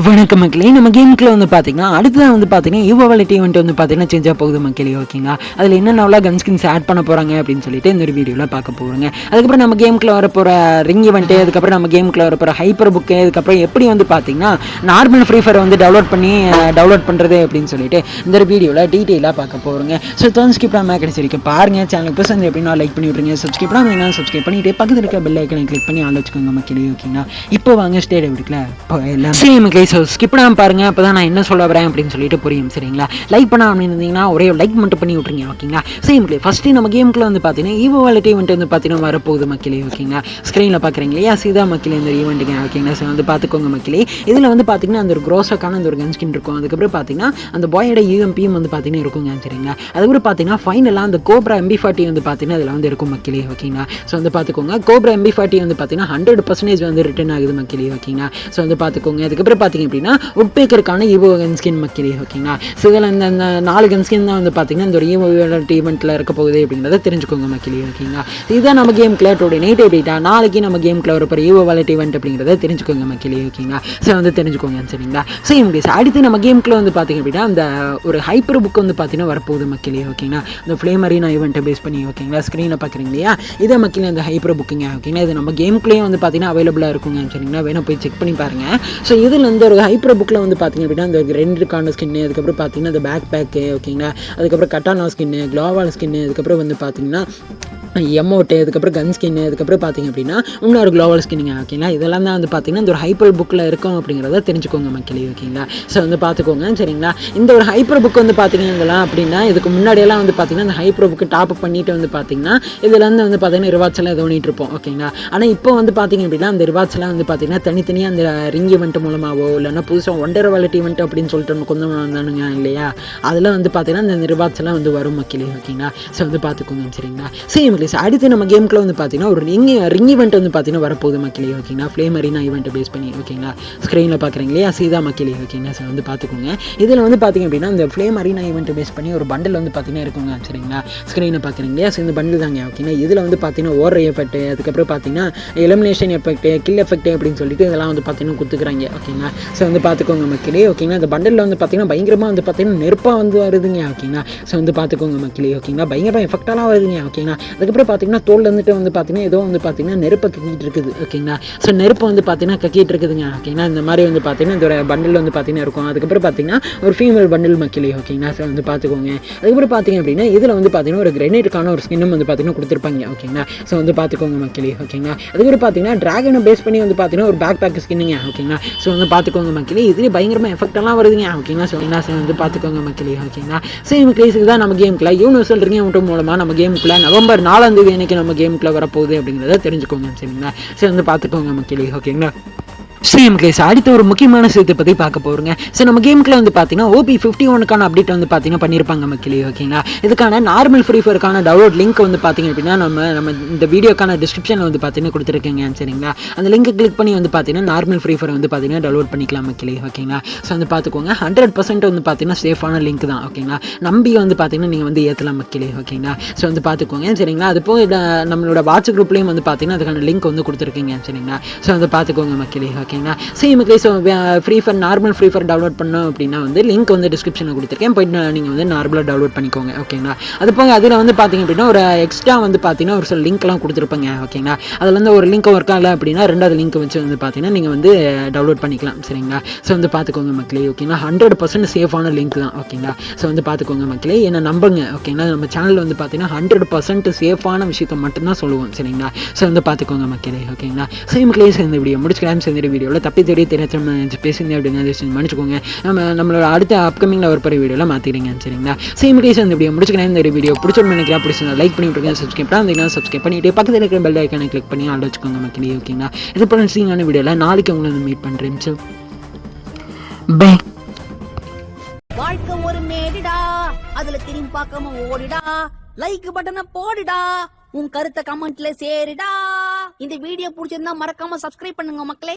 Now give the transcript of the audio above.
வணக்கம் மக்களே. நம்ம கேமுக்குள்ள வந்து பார்த்தீங்கன்னா அடுத்ததான் வந்து பார்த்தீங்கன்னா ஈவோவாலிட்டி ஈவெண்ட் வந்து பார்த்தீங்கன்னா சேஞ்ச் ஆக போகுது மக்களே. ஓகேங்களா, அதில் என்னென்ன கன் ஸ்கின்ஸ் ஆட் பண்ண போகிறாங்க அப்படின்னு சொல்லிட்டு இந்த ஒரு வீடியோவில் பார்க்க போகிறோங்க. அதுக்கப்புறம் நம்ம கேமுக்குள்ள வர போகிற ரிங் ஈவெண்ட்டு, அதுக்கப்புறம் நம்ம கேமுக்குள்ள வர போகிற ஹைப்பர் புக்கு, அதுக்கப்புறம் எப்படி வந்து பார்த்தீங்கன்னா நார்மல் ஃப்ரீ ஃபயர் வந்து டவுன்லோட் பண்ணுறது அப்படின்னு சொல்லிட்டு இந்த ஒரு வீடியோவில் டீட்டெயிலாக பார்க்க போகிறோங்க. ஸோ ஸ்கிப் பண்ணாமல் கிடைச்சி வரைக்கும் பாருங்கள். சேனலுக்கு புதுசு வந்து எப்படின்னா லைக் பண்ணி விட்ருங்க. சப்ஸ்கிரைப் பண்ணாமல் சப்ஸ்கிரைப் பண்ணிட்டு பக்கத்தில் இருக்க பெல் ஐக்கனை கிளிக் பண்ணி ஆன் வச்சுக்கோங்க மக்களே. ஓகேங்களா, இப்போ வாங்க ஸ்டேட் வீட்டுக்குள்ள போயிடலாம். சரி மக்களே, ஸோ ஸ்கிப் பண்ணாமல் பாருங்கள், அப்போ தான் நான் என்ன சொல்ல வரேன் அப்படின்னு சொல்லிட்டு புரியும். சரிங்களா, லைக் பண்ண அப்படின்னு இருந்தீங்கன்னா ஒரே லைக் மட்டும் பண்ணி விட்ருங்க. ஓகேங்களா, சரி மக்களே, ஃபஸ்ட்டு நம்ம கேமுக்குள்ள வந்து பார்த்தீங்கன்னா ஈவோவாலிட்டி ஈவெண்ட் வந்து பார்த்தீங்கன்னா வரப்போகுது மக்களே. ஓகேங்களா, ஸ்க்ரீனில் பார்க்குறீங்க இல்லையா, சீதா மக்களே இந்த ஈவெண்ட்டுங்க. ஓகேங்களா, ஸோ வந்து பார்த்துக்கோங்க மக்களே. இதில் வந்து பார்த்தீங்கன்னா அந்த ஒரு க்ரோஸாக்கான அந்த ஒரு கன் ஸ்கின் இருக்கும். அதுக்கப்புறம் பார்த்தீங்கன்னா அந்த பாயோட யூஎம்பியும் வந்து பார்த்தீங்கன்னா இருக்குங்க. சரிங்களா, அதுக்கப்புறம் பார்த்தீங்கன்னா ஃபைனலாக அந்த கோப்ரா MB40 வந்து பார்த்தீங்கன்னா இதில் வந்து இருக்கும் மக்களே. ஓகேங்களா, ஸோ வந்து பார்த்துக்கோங்க, கோப்ரா MB40 வந்து பார்த்தீங்கன்னா 100% வந்து ரிட்டர்ன் ஆகுது மக்களே. ஓகேங்களா, ஸோ வந்து பார்த்துக்கோங்க. அதுக்கப்புறம் பார்த்தீங்க அப்படின்னா உட்பேக்கருக்கான ஈவோ கன் ஸ்கின் மக்களே. ஓகேங்களா, ஸோ இதில் இந்த 4 கன் ஸ்கின் தான் வந்து பார்த்தீங்கன்னா இந்த ஒரு ஈவோவாலிட்டி ஈவெண்ட்டில் இருக்க போகுது அப்படிங்கிறத தெரிஞ்சுக்கோங்க மக்களே. ஓகேங்களா, இதுதான் நம்ம கேம் கிளாட்டோட நைட் அப்டேட்டா. நாளைக்கு நம்ம கேம் கிளா வரப்போ ஈவோவாலிட்டி ஈவெண்ட் அப்படிங்கிறத தெரிஞ்சுக்கோங்க மக்களே. ஓகேங்களா, ஸோ வந்து தெரிஞ்சுக்கோங்க. சரிங்களா, ஸோ அடுத்து நம்ம கேமுக்குள்ள வந்து பார்த்தீங்க அப்படின்னா அந்த ஒரு ஹைப்பர் புக் வந்து பார்த்தீங்கன்னா வரப்போகுது மக்களே. ஓகேங்களா, இந்த ஃப்ளேம் அரீனா ஈவெண்ட்டை பேஸ் பண்ணி. ஓகேங்களா, ஸ்க்ரீனில் பார்க்குறீங்க இல்லையா, இதை மக்களே அந்த ஹைப்பர் புக்குங்க. ஓகேங்களா, இது நம்ம கேமுக்குள்ளேயே வந்து பார்த்தீங்கன்னா அவைலபிளாக இருக்குங்க. சரிங்களா, வேணும் போய் செக் பண்ணி பாருங்கள். ஸோ இதில் வந்து ஒரு ஹைப்பர் புக்கில் வந்து பார்த்தீங்க அப்படின்னா அந்த 2 கார்னர் ஸ்கின்னு, அதுக்கப்புறம் பார்த்தீங்கன்னா அந்த பேக் பேக்கு. ஓகேங்களா, அதுக்கப்புறம் கட்டானா ஸ்கின்னு, க்ளோவால் ஸ்கின்னு, அதுக்கப்புறம் வந்து பார்த்தீங்கன்னா எமௌண்ட்டு, அதுக்கப்புறம் கன் ஸ்கின்னு, அதுக்கப்புறம் பார்த்தீங்க அப்படின்னா இன்னொரு க்ளோவல் ஸ்கின்னுங்க. ஓகேங்களா, இதெல்லாம் தான் வந்து பார்த்தீங்கன்னா இந்த ஒரு ஹைப்பர் புக்கில் இருக்கும் அப்படிங்கிறத தெரிஞ்சுக்கோங்க மக்களே. ஓகேங்களா, ஸோ வந்து பார்த்துக்கோங்க. சரிங்களா, இந்த ஒரு ஹைப்பர் புக் வந்து பார்த்தீங்கன்னா அப்படின்னா இதுக்கு முன்னாடியெல்லாம் வந்து பார்த்தீங்கன்னா இந்த ஹைப்பர் புக்கு டாப் பண்ணிட்டு வந்து பார்த்தீங்கன்னா இதுலேருந்து வந்து பார்த்தீங்கன்னா ரிவார்ட்ஸ் எல்லாம் இது பண்ணிட்டு இருப்போம். ஓகேங்களா, ஆனால் இப்போ வந்து பார்த்தீங்க அப்படின்னா அந்த ரிவார்ட்ஸ் எல்லாம் வந்து பார்த்தீங்கன்னா தனித்தனியாக அந்த ரிங் ஈவெண்ட் மூலமாகவோ இல்லைன்னா புதுசாக ஒண்டர் வாலெட் ஈவெண்ட் அப்படின்னு சொல்லிட்டு ஒன்று கொண்டு வந்தானுங்க இல்லையா, அதில் வந்து பார்த்தீங்கன்னா இந்த ரிவார்ட்ஸ் எல்லாம் வந்து வரும் மக்களே. ஓகேங்களா, ஸோ வந்து பார்த்துக்கோங்க. சரிங்களா, சரி அடுத்து நம்ம கேமுக்குள்ள வந்து பார்த்தீங்கன்னா ஒரு ரிங் ஈவெண்ட் வந்து பார்த்தீங்கன்னா வரப்போகுது மக்களே. ஓகேங்களா, ஃப்ளேம் அரீனா ஈவெண்ட் பேஸ் பண்ணி. ஓகேங்களா, ஸ்க்ரீனில் பார்க்குறீங்க இல்லையா, சீதா மக்களே. ஓகேங்களா, ஸோ வந்து பார்த்துக்கோங்க. இதில் வந்து பார்த்தீங்க அப்படின்னா இந்த ஃப்ளேம் அரீனா ஈவெண்ட் பேஸ் பண்ணி ஒரு பண்டில் வந்து பார்த்தீங்கன்னா இருக்குங்க. சரிங்களா, ஸ்க்ரீனில் பார்க்குறீங்க இல்லையா, ஸோ இந்த பண்டில் தாங்க. ஓகேங்களா, இதில் வந்து பார்த்தீங்கன்னா ஓடுற எஃபெக்ட், அதுக்கப்புறம் பார்த்தீங்கன்னா எலிமினேஷன் எஃபெக்ட், கில் எஃபெக்ட் அப்படின்னு சொல்லிட்டு இதெல்லாம் வந்து பார்த்தீங்கன்னா கொடுத்துக்கிறாங்க. ஓகேங்களா, ஸோ வந்து பார்த்துக்கோங்க மக்களே. ஓகேங்களா, இந்த பண்டில் வந்து பார்த்தீங்கன்னா பயங்கரமாக வந்து பார்த்தீங்கன்னா நெருப்பாக வந்து வருதுங்க. ஓகேங்களா, ஸோ வந்து பார்த்துக்கோங்க மக்களே. ஓகேங்களா, பயங்கரமாக எஃபெக்டாலாம் வருதுங்க. ஓகேங்களா, அதுக்கப்புறம் பார்த்தீங்கன்னா தோல் வந்துட்டு வந்து பார்த்தீங்கன்னா ஏதோ வந்து பார்த்தீங்கன்னா நெருப்பை கக்கிட்டு இருக்குது. ஓகேங்களா, ஸோ நெருப்பு வந்து பார்த்தீங்கன்னா கக்கிட்டு இருக்குதுங்க. ஓகேங்களா, இந்த மாதிரி வந்து பார்த்தீங்கன்னா இந்த ஒரு பண்டில் வந்து பார்த்தீங்கன்னா இருக்கும். அதுக்கப்புறம் பார்த்தீங்கன்னா ஒரு ஃபீமேல் பண்டில் மக்களே. ஓகேங்களா, ஸோ வந்து பார்த்துக்கோங்க. அதுக்கப்புறம் பார்த்தீங்க அப்படின்னா இதில் வந்து பார்த்தீங்கன்னா ஒரு கிரெனேட்டுக்கான ஒரு ஸ்கின்னும் வந்து பார்த்தீங்கன்னா கொடுத்துருப்பாங்க. ஓகேங்களா, ஸோ வந்து பார்த்துக்கோங்க மக்களே. ஓகேங்களா, அதுக்கப்புறம் பார்த்தீங்கன்னா டிராகனை பேஸ் பண்ணி வந்து பார்த்தீங்கன்னா ஒரு பேக் பேக் ஸ்கின்னுங்க. ஓகேங்களா, ஸோ வந்து பார்த்துக்கோங்க மக்களே. இதுலேயே பயங்கரமாக எஃபெக்டெல்லாம் வருதுங்க. ஓகேங்களா, ஸோ வந்து பார்த்துக்கோங்க மக்களே. ஓகேங்களா, சேம் கேஸுக்கு தான் நம்ம கேமுக்குள்ள யூனிவர்சல் ரிங் ஈவெண்ட் மூலமாக நம்ம கேமுக்குள்ள நவம்பர் 4ஆம் தேதி அன்னைக்கு நம்ம கேமுக்குள்ள வரப்போகுது அப்படிங்கிறத தெரிஞ்சுக்கோங்க. சரிங்களா, சரி வந்து பார்த்துக்கோங்க மக்களே. ஓகேங்களா, சேம் கேஸ் அடுத்த ஒரு முக்கியமான விஷயத்தை பற்றி பார்க்க போகிறோங்க. ஸோ நம்ம கேமுக்குள்ள வந்து பார்த்தீங்கன்னா OP51க்கான அப்டேட் வந்து பார்த்தீங்கன்னா பண்ணியிருப்பாங்க மக்களே. ஓகேங்களா, இதுக்கான நார்மல் ஃப்ரீ ஃபயருக்கான டவுன்லோட் லிங்க் வந்து பார்த்தீங்க அப்படின்னா நம்ம இந்த வீடியோக்கான டிஸ்கிரிப்ஷனில் வந்து பார்த்தீங்கன்னா கொடுத்துருக்கேங்க. சரிங்களா, அந்த லிங்கை கிளிக் பண்ணி வந்து பார்த்தீங்கன்னா நார்மல் ஃப்ரீ ஃபயர் வந்து பார்த்தீங்கன்னா டவுன்லோட் பண்ணிக்கலாம் மக்களே. ஓகேங்களா, ஸோ வந்து பார்த்துக்கோங்க, 100% வந்து பார்த்தீங்கன்னா சேஃபான லிங்க் தான். ஓகேங்களா, நம்பி வந்து பார்த்தீங்கன்னா நீங்கள் வந்து ஏற்றலாம் மக்களே. ஓகேங்களா, ஸோ வந்து பார்த்துக்கோங்க. சரிங்களா, அது போக நம்மளோட வாட்ஸ்அப் குரூப்லேயும் வந்து பார்த்தீங்கன்னா அதுக்கான லிங்க் வந்து கொடுத்துருக்கீங்க. சரிங்களா, ஸோ வந்து பார்த்துக்கோங்க மக்களே. ஓகேங்களா, same so free fire normal free fire download பண்ணோம் அப்படின்னா வந்து லிங்க் வந்து டிஸ்கிரிப்ஷனில் கொடுத்துருக்கேன், போயிட்டு நீங்கள் வந்து நார்மலாக டவுன்லோட் பண்ணிக்கோங்க. ஓகேங்களா, அது போக அதில் வந்து பார்த்தீங்க அப்படின்னா ஒரு எக்ஸ்ட்ரா வந்து பார்த்தீங்கன்னா ஒரு சில லிங்க்லாம் கொடுத்துருப்பாங்க. ஓகேங்களா, அதில் வந்து ஒரு லிங்க் ஒர்க் ஆகலை அப்படின்னா 2வது லிங்க் வச்சு வந்து பார்த்தீங்கன்னா நீங்கள் வந்து டவுன்லோட் பண்ணிக்கலாம். சரிங்களா, ஸோ வந்து பார்த்துக்கோங்க மக்களே. ஓகேங்களா, 100% சேஃபான லிங்க் தான். ஓகேங்களா, ஸோ வந்து பார்த்துக்கோங்க மக்களே, என்ன நம்புங்க. ஓகேங்களா, நம்ம சேனலில் வந்து பார்த்தீங்கன்னா 100% சேஃபான விஷயத்தை மட்டும்தான் சொல்லுவோம். சரிங்களா, ஸோ வந்து பார்த்துக்கோங்க மக்களே. ஓகேங்களா, சேம் மக்களே, சேர்ந்த வீடியோ முடிச்சுக்கலாம். சேர்ந்த வீடியோவில் தப்பி தேடி தெரிஞ்சு பேசுங்க அப்படின்னு மன்னிச்சுக்கோங்க. நம்மளோட அடுத்த அப்கமிங்கில் ஒரு பெரிய வீடியோவில் மாற்றிடுங்க. சரிங்களா, சேம் கேஸ் அந்த வீடியோ முடிச்சுக்கிறேன். இந்த வீடியோ பிடிச்சோன்னு நினைக்கிறா, பிடிச்சிருந்தா லைக் பண்ணி விட்டுருங்க. சப்ஸ்கிரைப் பண்ணால் சப்ஸ்கிரைப் பண்ணிட்டு பக்கத்தில் இருக்கிற பெல் ஐக்கானை கிளிக் பண்ணி ஆள் வச்சுக்கோங்க மக்களே. ஓகேங்களா, இது பண்ண வீடியோவில் நாளைக்கு உங்களை மீட் பண்ணுறேன். So bye. வாழ்க்கை ஒரு மேடிடா, அதுல திரும்பி பார்க்காம ஓடிடா, லைக் பட்டனை போடுடா, உன் கருத்தை கமெண்ட்ல சேருடா. இந்த வீடியோ பிடிச்சிருந்தா மறக்காம சப்ஸ்கிரைப் பண்ணுங்க மக்களே.